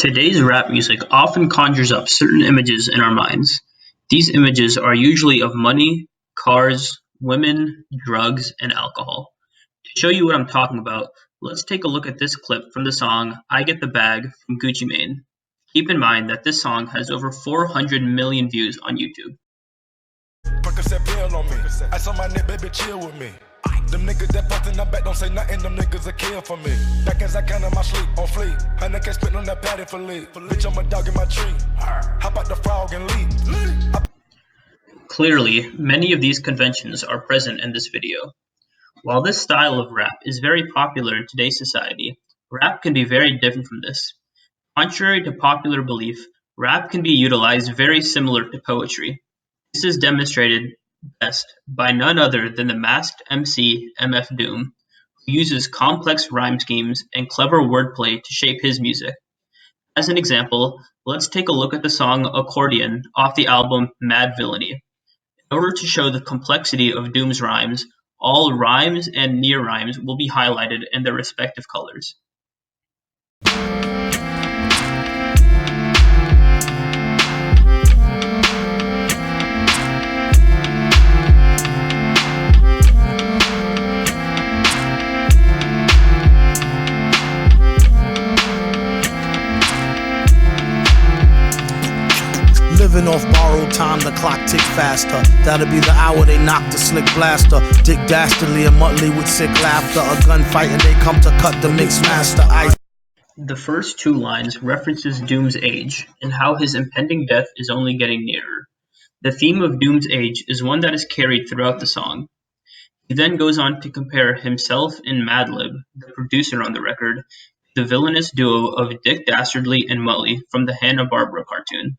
Today's rap music often conjures up certain images in our minds. These images are usually of money, cars, women, drugs, and alcohol. To show you what I'm talking about, let's take a look at this clip from the song I Get the Bag from Gucci Mane. Keep in mind that this song has over 400 million views on YouTube. Percocet pill on me. I saw my nigga, baby, chill with me. Them niggas that fucked in the back don't say nothing, them niggas a kill for me. Back as I can in my sleep, on fleek. 100K spit on that patty for lead. Bitch, I'm a dog in my tree. Hop out the frog and leap. Clearly, many of these conventions are present in this video. While this style of rap is very popular in today's society, rap can be very different from this. Contrary to popular belief, rap can be utilized very similar to poetry. This is demonstrated best by none other than the masked MC MF Doom, who uses complex rhyme schemes and clever wordplay to shape his music. As an example, let's take a look at the song Accordion off the album Mad Villainy. In order to show the complexity of Doom's rhymes, all rhymes and near rhymes will be highlighted in their respective colors. Living off borrowed time, the clock tick faster. That'll be the hour they knock the slick blaster. Dick Dastardly and Muttley with sick laughter. A gunfight and they come to cut the mix master. The first two lines references Doom's age and how his impending death is only getting nearer. The theme of Doom's age is one that is carried throughout the song. He then goes on to compare himself and Madlib, the producer on the record, to the villainous duo of Dick Dastardly and Muttley from the Hanna-Barbera cartoon.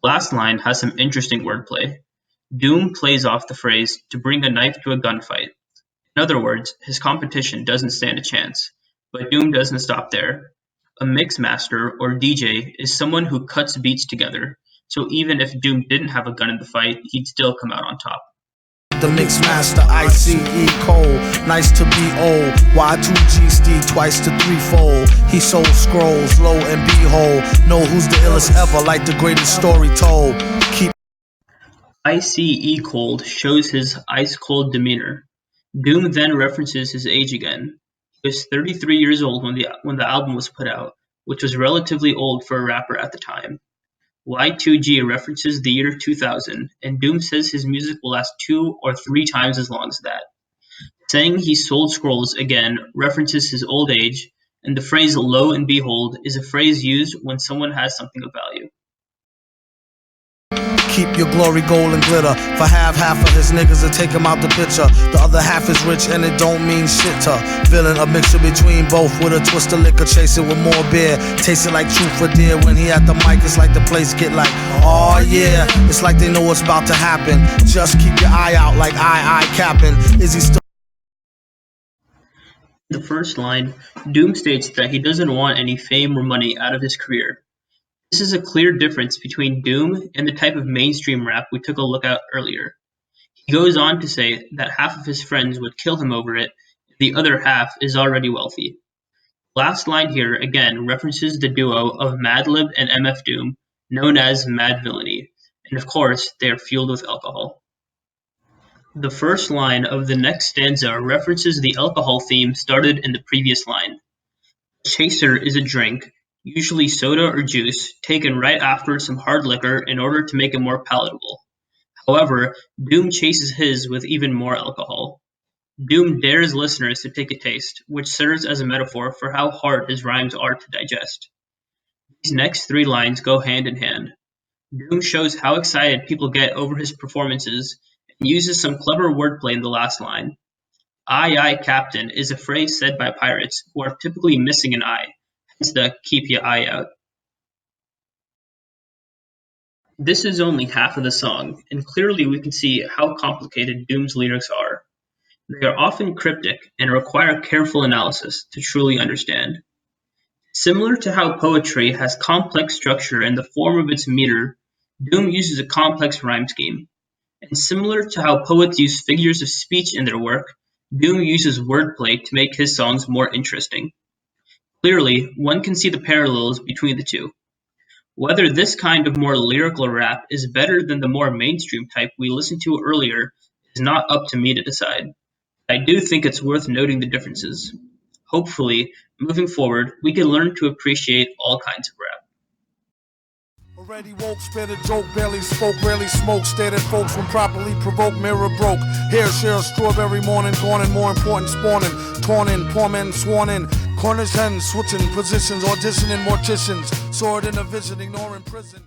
The last line has some interesting wordplay. Doom plays off the phrase, to bring a knife to a gunfight. In other words, his competition doesn't stand a chance. But Doom doesn't stop there. A mix master, or DJ, is someone who cuts beats together, so even if Doom didn't have a gun in the fight, he'd still come out on top. The mix master, ICE Cole, nice to be old. Y2G Steve twice to threefold. He sold scrolls, lo and behold. Know who's the illest ever, like the greatest story told. Keep ICE Cold shows his ice-cold demeanor. Doom then references his age again. He was 33 years old when the album was put out, which was relatively old for a rapper at the time. Y2G references the year 2000, and Doom says his music will last 2 or 3 times as long as that. Saying he sold scrolls again references his old age, and the phrase lo and behold is a phrase used when someone has something of value. Keep your glory gold and glitter. For half of his niggas to take him out the picture. The other half is rich and it don't mean shit to villain. A mixture between both with a twist of liquor. Chasing with more beer. Tasting like truth for dear. When he at the mic, it's like the place get like, oh yeah. It's like they know what's about to happen. Just keep your eye out like I capping. Is he still? In the first line, Doom states that he doesn't want any fame or money out of his career. This is a clear difference between Doom and the type of mainstream rap we took a look at earlier. He goes on to say that half of his friends would kill him over it, and the other half is already wealthy. Last line here again references the duo of Madlib and MF Doom, known as Mad Villainy, and of course they are fueled with alcohol. The first line of the next stanza references the alcohol theme started in the previous line. Chaser is a drink, usually soda or juice, taken right after some hard liquor in order to make it more palatable. However, Doom chases his with even more alcohol. Doom dares listeners to take a taste, which serves as a metaphor for how hard his rhymes are to digest. These next 3 lines go hand in hand. Doom shows how excited people get over his performances and uses some clever wordplay in the last line. Aye, Captain is a phrase said by pirates who are typically missing an eye. Hence the keep your eye out. This is only half of the song, and clearly we can see how complicated Doom's lyrics are. They are often cryptic and require careful analysis to truly understand. Similar to how poetry has complex structure in the form of its meter, Doom uses a complex rhyme scheme. And similar to how poets use figures of speech in their work, Doom uses wordplay to make his songs more interesting. Clearly, one can see the parallels between the two. Whether this kind of more lyrical rap is better than the more mainstream type we listened to earlier is not up to me to decide. I do think it's worth noting the differences. Hopefully, moving forward, we can learn to appreciate all kinds of rap. Already woke, spit a joke, barely spoke, rarely smoked, stared at folks when properly provoked, mirror broke. Hair share strawberry morning, gone and more important spawning, torn in, poor men sworn in, corners hens, switching positions, auditioning morticians, saw it in a vision, ignoring prison.